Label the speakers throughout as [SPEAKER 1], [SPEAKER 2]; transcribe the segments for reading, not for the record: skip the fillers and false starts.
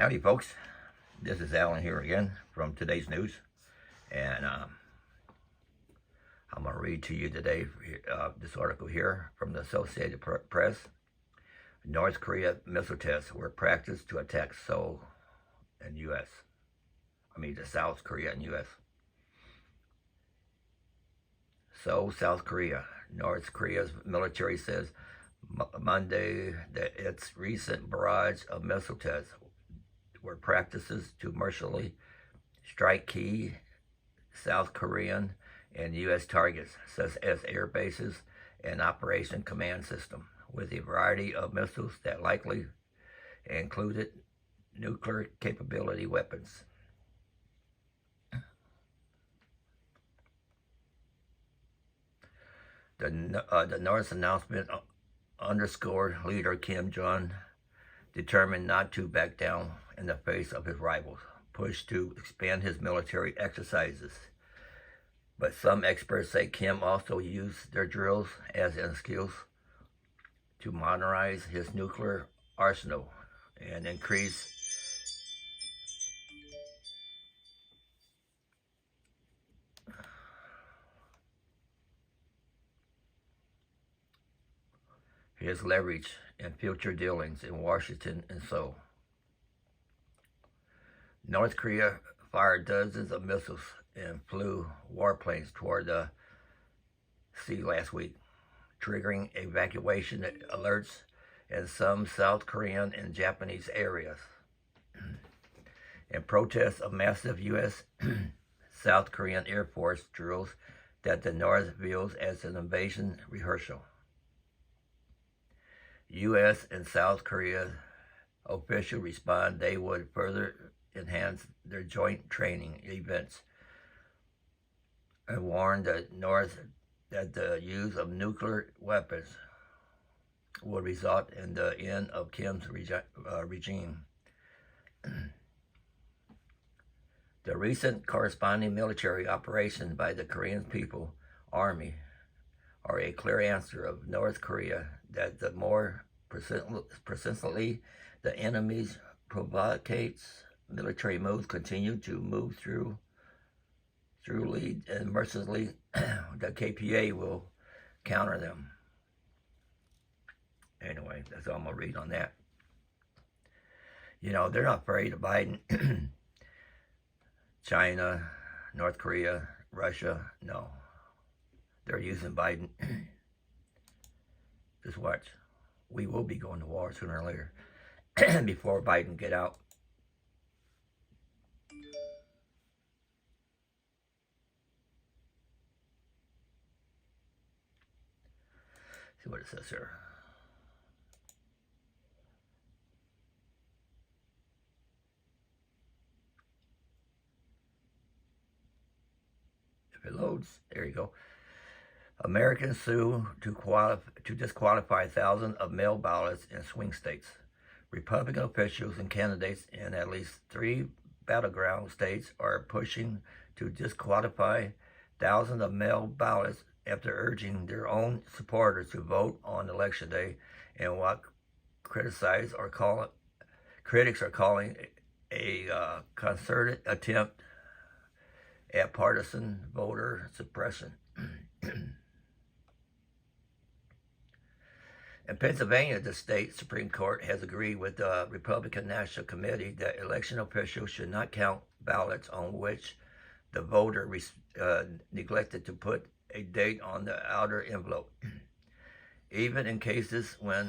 [SPEAKER 1] Howdy, folks. This is Alan here again from today's news, and I'm going to read to you today this article here from the Associated Press. North Korea missile tests were practiced to attack Seoul and U.S. The South Korea and U.S. Seoul, South Korea. North Korea's military says Monday that its recent barrage of missile tests were practices to mercilessly strike key South Korean and U.S. targets, such as air bases and Operation Command System, with a variety of missiles that likely included nuclear capability weapons. The North's announcement underscored leader Kim Jong-un determined not to back down in the face of his rivals' push to expand his military exercises. But some experts say Kim also used their drills as an excuse to modernize his nuclear arsenal and increase his leverage in future dealings in Washington and Seoul. North Korea fired dozens of missiles and flew warplanes toward the sea last week, triggering evacuation alerts in some South Korean and Japanese areas. In protest of massive U.S. South Korean Air Force drills that the North views as an invasion rehearsal. U.S. and South Korea officials respond they would further enhance their joint training events and warned the North that the use of nuclear weapons would result in the end of Kim's regime. The recent corresponding military operations by the Korean People's Army are a clear answer of North Korea that the more persistently the enemy's provocates military moves continue to move through lead and mercilessly the KPA will counter them. Anyway, that's all I'm going to read on that. They're not afraid of Biden. China, North Korea, Russia, no. They're using Biden. Just watch. We will be going to war sooner or later before Biden get out. See what it says here. If it loads, there you go. Americans sue to disqualify thousands of mail ballots in swing states. Republican officials and candidates in at least 3 battleground states are pushing to disqualify thousands of mail ballots after urging their own supporters to vote on Election Day in what critics are calling a concerted attempt at partisan voter suppression. In Pennsylvania, the state Supreme Court has agreed with the Republican National Committee that election officials should not count ballots on which the voter neglected to put a date on the outer envelope, even in cases when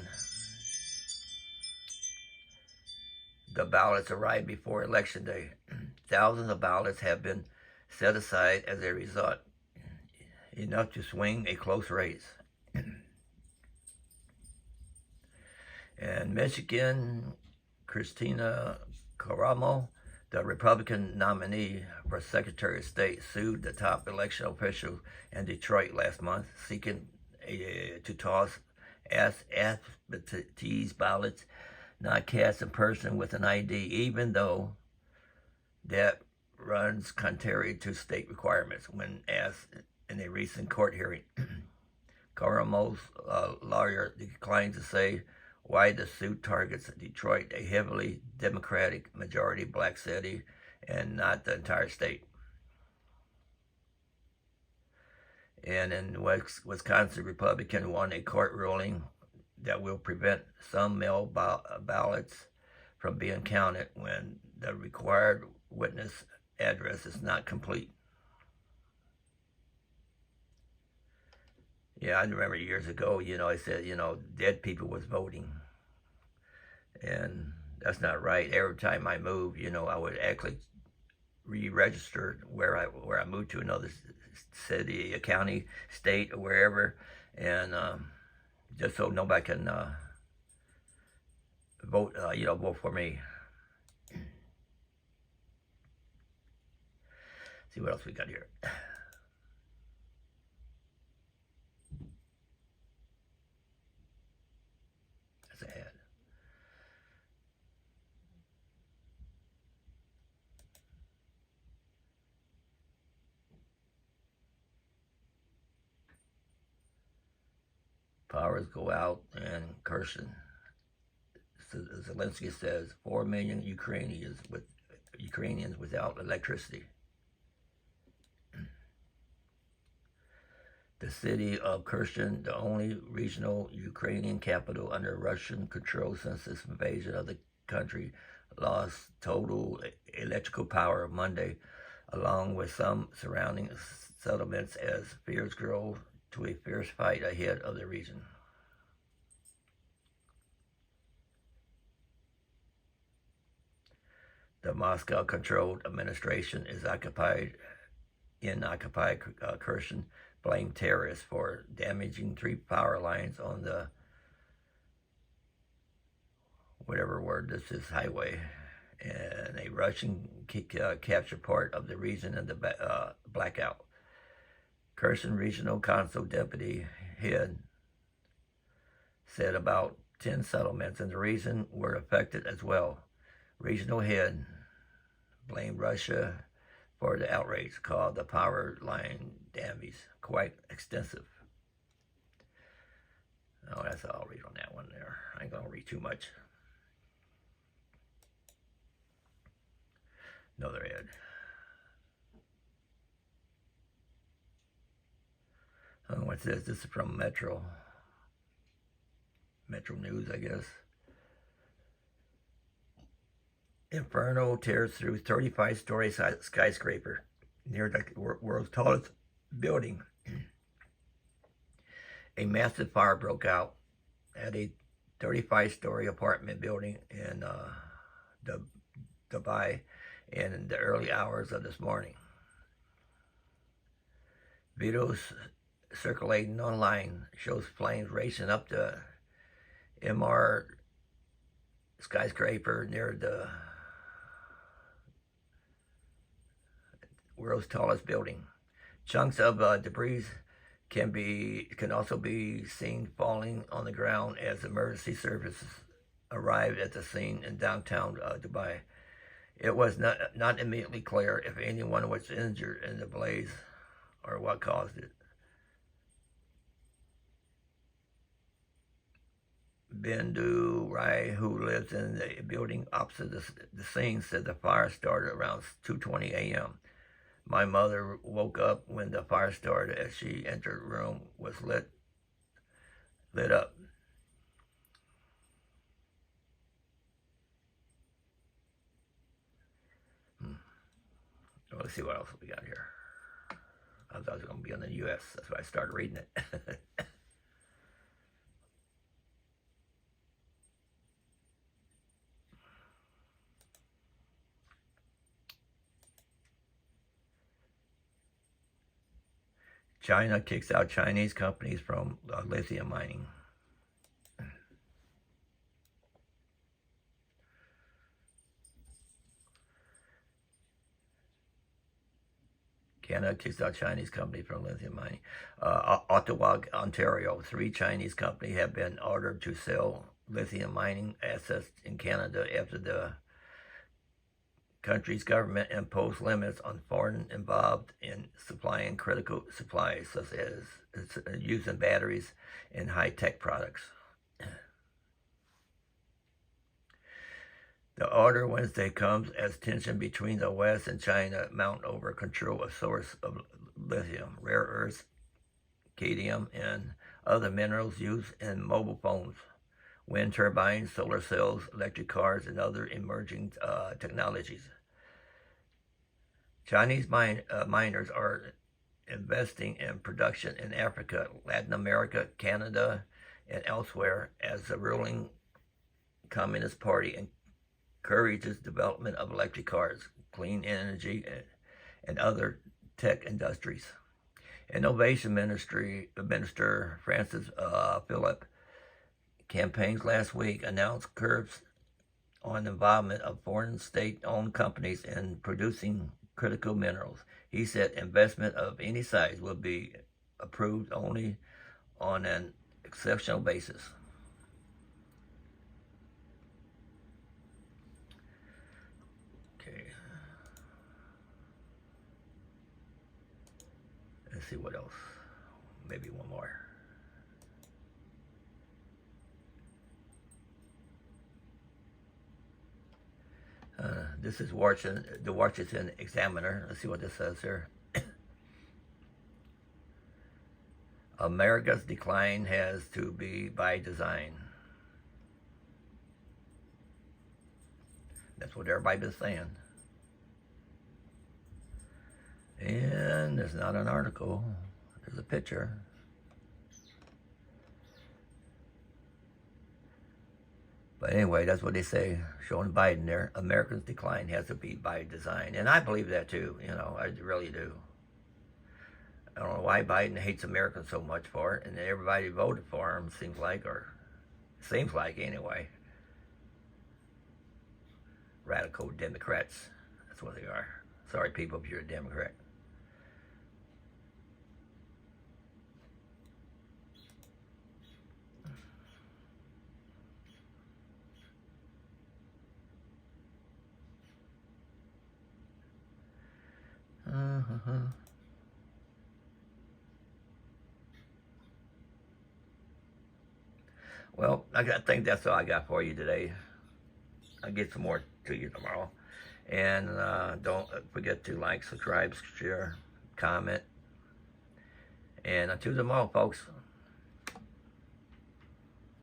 [SPEAKER 1] the ballots arrive before Election Day. Thousands of ballots have been set aside as a result, enough to swing a close race. In Michigan, Christina Caramo, the Republican nominee for Secretary of State, sued the top election official in Detroit last month, seeking to toss absentee ballots not cast in person with an ID, even though that runs contrary to state requirements. When asked in a recent court hearing, Caramo's lawyer declined to say why the suit targets Detroit, a heavily Democratic majority black city, and not the entire state. And in Wisconsin, Republican won a court ruling that will prevent some mail ballots from being counted when the required witness address is not complete. Yeah, I remember years ago, I said, dead people was voting. And that's not right. Every time I moved, I would actually re-register where I moved to another city, a county, state, or wherever, and just so nobody can vote for me. See what else we got here. That's ahead. Powers go out in Kherson. Zelensky says 4 million Ukrainians without electricity. The city of Kherson, the only regional Ukrainian capital under Russian control since its invasion of the country, lost total electrical power Monday, along with some surrounding settlements as fears grow to a fierce fight ahead of the region. The Moscow-controlled administration is occupied Kherson, blamed terrorists for damaging 3 power lines on the whatever word this is highway, and a Russian captured part of the region in the blackout. Kherson Regional Council deputy head said about 10 settlements in the region were affected as well. Regional head blamed Russia for the outrage, called the power line damage quite extensive. Oh, that's all I'll read on that one there. I ain't going to read too much. Another ad. Oh, what's this? This is from Metro News, I guess. Inferno tears through 35-story skyscraper near the world's tallest building. A massive fire broke out at a 35-story apartment building in Dubai in the early hours of this morning. Videos circulating online shows flames racing up the MR skyscraper near the world's tallest building. Chunks of debris can also be seen falling on the ground as emergency services arrived at the scene in downtown Dubai. It was not immediately clear if anyone was injured in the blaze or what caused it. Bindu Rai, who lives in the building opposite the scene, said the fire started around 2:20 a.m. My mother woke up when the fire started. As she entered the room, was lit up. Well, let's see what else we got here. I thought it was going to be in the U.S. That's why I started reading it. China kicks out Chinese companies from lithium mining. Canada kicks out Chinese companies from lithium mining. Ottawa, Ontario, 3 Chinese companies have been ordered to sell lithium mining assets in Canada after the country's government imposed limits on foreign involved in supplying critical supplies, such as using batteries and high-tech products. The order Wednesday comes as tension between the West and China mount over control of source of lithium, rare earths, cadmium, and other minerals used in mobile phones, wind turbines, solar cells, electric cars, and other emerging technologies. Chinese miners are investing in production in Africa, Latin America, Canada, and elsewhere as the ruling Communist Party encourages development of electric cars, clean energy, and other tech industries. Innovation Minister Francis Philip campaigns last week announced curbs on involvement of foreign state-owned companies in producing critical minerals. He said investment of any size will be approved only on an exceptional basis. Okay. Let's see what else. Maybe one more. This is the Washington Examiner. Let's see what this says here. America's decline has to be by design. That's what everybody's been saying. And there's not an article. There's a picture. But anyway, that's what they say, showing Biden there. America's decline has to be by design. And I believe that too, I really do. I don't know why Biden hates Americans so much for it, and everybody voted for him, seems like anyway. Radical Democrats, that's what they are. Sorry, people, if you're a Democrat. Well, I think that's all I got for you today. I'll get some more to you tomorrow. And don't forget to like, subscribe, share, comment. And until tomorrow, folks.